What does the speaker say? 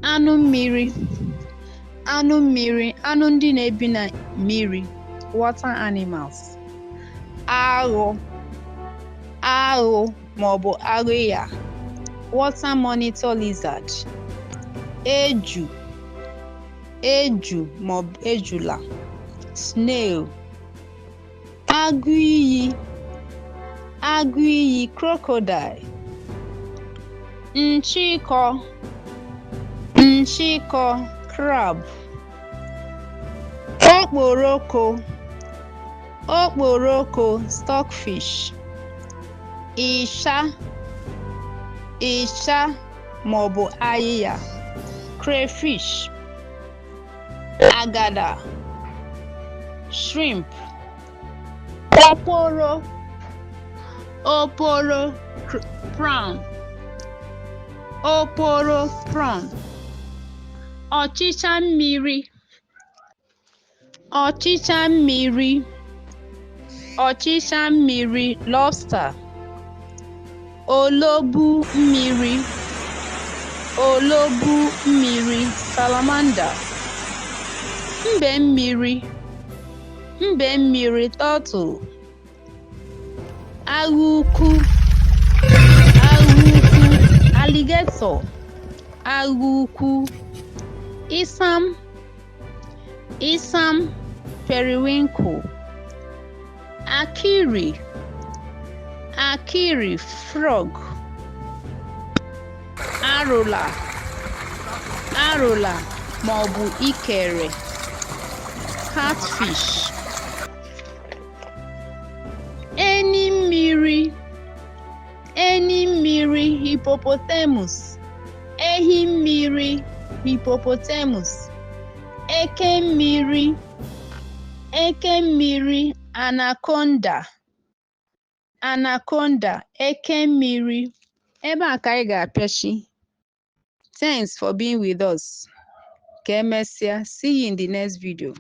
Anummiri. Anummiri, anụ ndị na-ebi na mmiri, water animals. Aghụ. Aghụ maọbụ aghịya, water monitor lizard. Eju. Eju maọbụ ejula, snail. Agụ iyi. Agụ iyi, crocodile. Nchịkọ. Nchịkọ, crab. Okporoko. Okporoko, stockfish. Ịsha. Ịsha maọbụ ayịya, crayfish. Agada, shrimp. Oporo. Oporo, prawn. Oporo, prawn. Ọchịcha mmiri. Ọchịcha mmiri. Ọchịcha mmiri, lobster. Ologbu mmiri. Ologbu mmiri, salamander. Mbe mmiri. Mbe mmiri, turtle. Agụ ukwu. Agụ ukwu, alligator. Agụ ukwu. Isam. Isam, periwinkle. Akiri. Akiri, frog. Arụla. Arụla maọbụ ikere, catfish. Eni mmiri. Eni mmiri, hippopotamus. Ehi mmiri, hippopotamus. Eke mmiri. Eke mmiri, anaconda. Anaconda, eke mmiri. Ebe a ka anyị ga-apịachi. Thanks for being with us. Ka emesịa. See you in the next video.